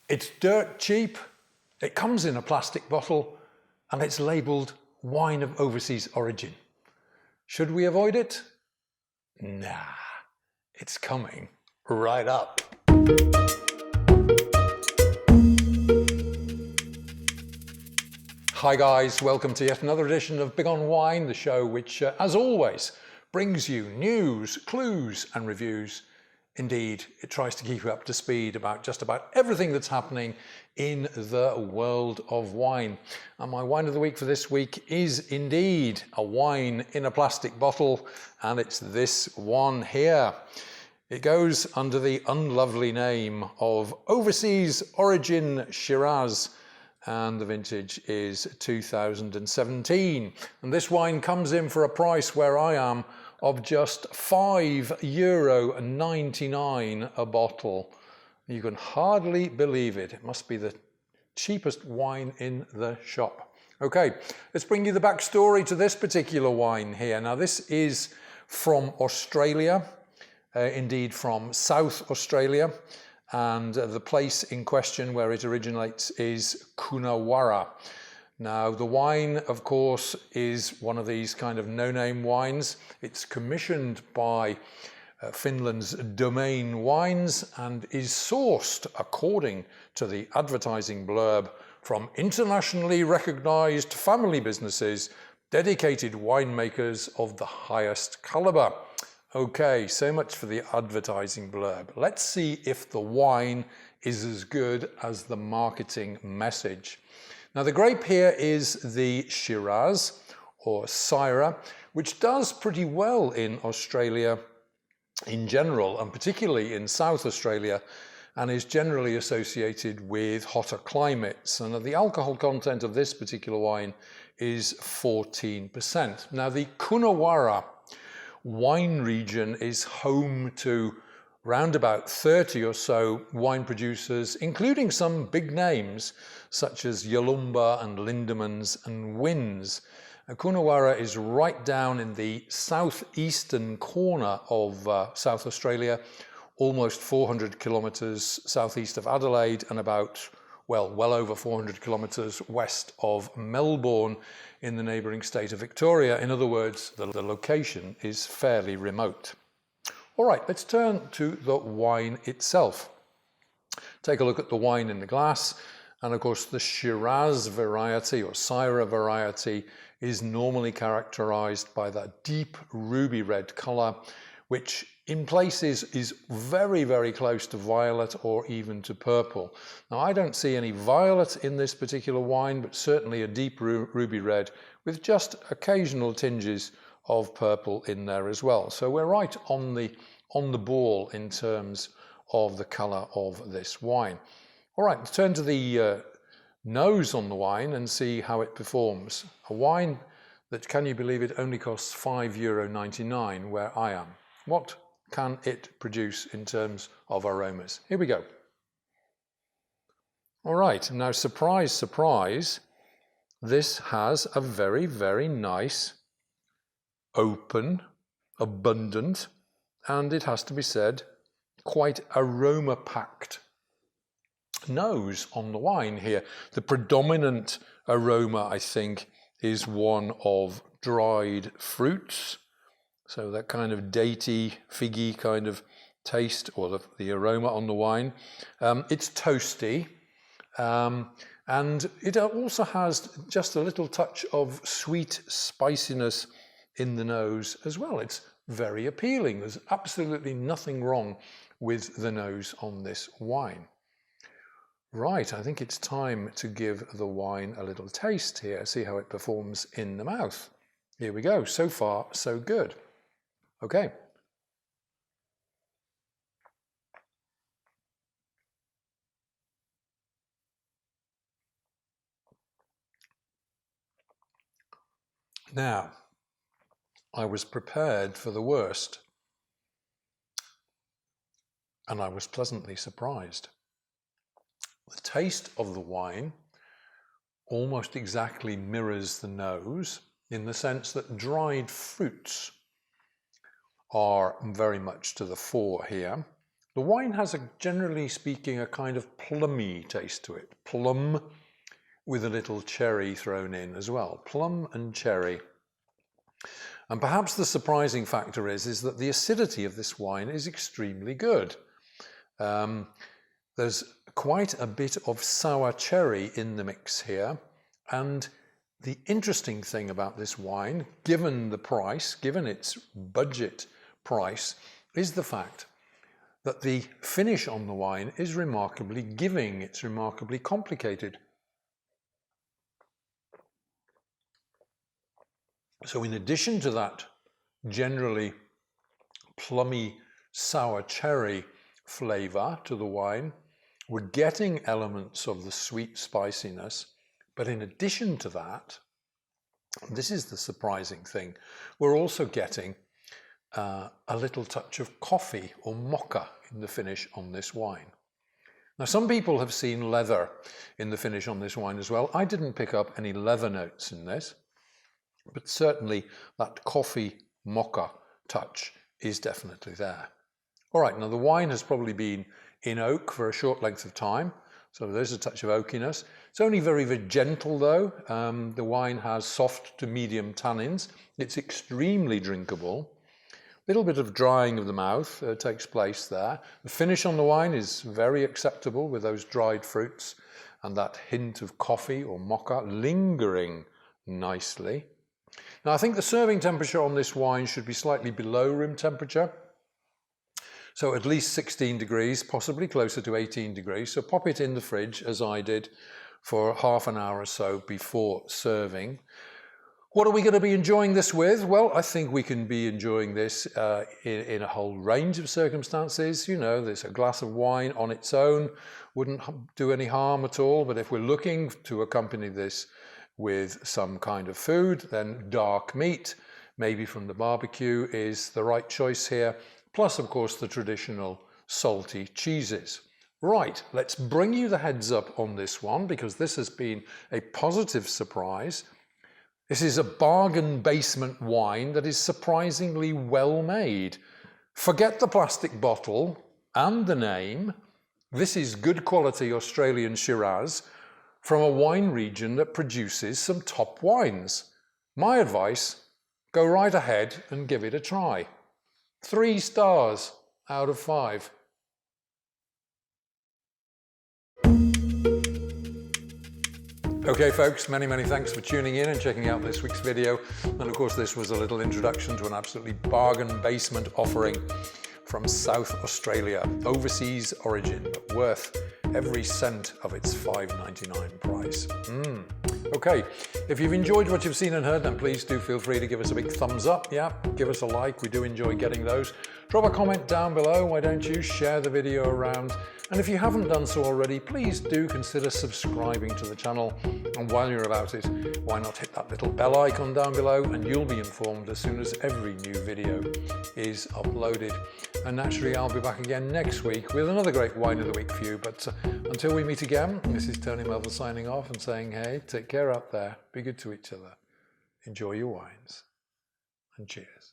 It's dirt cheap, it comes in a plastic bottle, and it's labelled wine of overseas origin. Should we avoid it? Nah, it's coming right up. Hi guys, welcome to yet another edition of Big on Wine, the show which, as always, brings you news, clues and reviews. Indeed, it tries to keep you up to speed about just about everything that's happening in the world of wine. And my wine of the week for this week is indeed a wine in a plastic bottle, and it's this one here. It goes under the unlovely name of Overseas Origin Shiraz, and the vintage is 2017. And this wine comes in for a price where I am of just €5.99 a bottle. You can hardly believe it. It must be the cheapest wine in the shop. Okay, let's bring you the backstory to this particular wine here. Now this is from Australia, indeed from South Australia. And the place in question where it originates is Coonawarra. Now the wine, of course, is one of these kind of no-name wines. It's commissioned by Finland's Domaine Wines and is sourced, according to the advertising blurb, from internationally recognized family businesses, dedicated winemakers of the highest caliber. Okay, so much for the advertising blurb. Let's see if the wine is as good as the marketing message. Now the grape here is the Shiraz or Syrah, which does pretty well in Australia in general, and particularly in South Australia, and is generally associated with hotter climates. And the alcohol content of this particular wine is 14%. Now the Coonawarra wine region is home to round about 30 or so wine producers, including some big names such as Yalumba and Lindemans and Wynns. Coonawarra is right down in the southeastern corner of South Australia, almost 400 kilometres southeast of Adelaide and about, well over 400 kilometres west of Melbourne in the neighbouring state of Victoria. In other words, the location is fairly remote. All right, let's turn to the wine itself. Take a look at the wine in the glass. And of course, the Shiraz variety or Syrah variety is normally characterized by that deep ruby red color, which in places is very, very close to violet or even to purple. Now, I don't see any violet in this particular wine, but certainly a deep ruby red with just occasional tinges of purple in there as well. So we're right on the ball in terms of the color of this wine. All right, let's turn to the nose on the wine and see how it performs. A wine that, can you believe it, only costs €5.99 where I am. What can it produce in terms of aromas? Here we go. All right, now surprise, surprise, this has a very, very nice, open, abundant, and it has to be said, quite aroma-packed nose on the wine here. The predominant aroma, I think, is one of dried fruits. So that kind of datey, figgy kind of taste, or the aroma on the wine. It's toasty, and it also has just a little touch of sweet spiciness in the nose as well. It's very appealing. There's absolutely nothing wrong with the nose on this wine. Right, I think it's time to give the wine a little taste here, see how it performs in the mouth. Here we go. So far, so good. Okay. Now, I was prepared for the worst, and I was pleasantly surprised. The taste of the wine almost exactly mirrors the nose in the sense that dried fruits are very much to the fore here. The wine has, generally speaking, a kind of plummy taste to it. Plum with a little cherry thrown in as well. Plum and cherry. And perhaps the surprising factor is that the acidity of this wine is extremely good. There's quite a bit of sour cherry in the mix here. And the interesting thing about this wine, given the price, given its budget price, is the fact that the finish on the wine is remarkably giving. It's remarkably complicated. So in addition to that generally plummy sour cherry flavour to the wine, we're getting elements of the sweet spiciness. But in addition to that, this is the surprising thing, we're also getting a little touch of coffee or mocha in the finish on this wine. Now, some people have seen leather in the finish on this wine as well. I didn't pick up any leather notes in this, but certainly that coffee mocha touch is definitely there. All right, now the wine has probably been in oak for a short length of time, so there's a touch of oakiness. It's only very, very gentle though. The wine has soft to medium tannins. It's extremely drinkable. A little bit of drying of the mouth takes place there. The finish on the wine is very acceptable with those dried fruits and that hint of coffee or mocha lingering nicely. Now, I think the serving temperature on this wine should be slightly below room temperature. So at least 16 degrees, possibly closer to 18 degrees. So pop it in the fridge, as I did, for half an hour or so before serving. What are we going to be enjoying this with? Well, I think we can be enjoying this in a whole range of circumstances. You know, there's a glass of wine on its own wouldn't do any harm at all. But if we're looking to accompany this with some kind of food, then dark meat, maybe from the barbecue, is the right choice here. Plus, of course, the traditional salty cheeses. Right, let's bring you the heads up on this one, because this has been a positive surprise. This is a bargain basement wine that is surprisingly well made. Forget the plastic bottle and the name. This is good quality Australian Shiraz from a wine region that produces some top wines. My advice, go right ahead and give it a try. 3 stars out of 5. Okay folks, many thanks for tuning in and checking out this week's video. And of course this was a little introduction to an absolutely bargain basement offering from South Australia, overseas origin, but worth every cent of its $5.99 price. Okay, if you've enjoyed what you've seen and heard, then please do feel free to give us a big thumbs up. Yeah, give us a like, we do enjoy getting those. Drop a comment down below, why don't you share the video around? And if you haven't done so already, please do consider subscribing to the channel. And while you're about it, why not hit that little bell icon down below and you'll be informed as soon as every new video is uploaded. And naturally, I'll be back again next week with another great wine of the week for you. But until we meet again, this is Tony Melville signing off and saying, hey, take care out there, be good to each other, enjoy your wines, and cheers.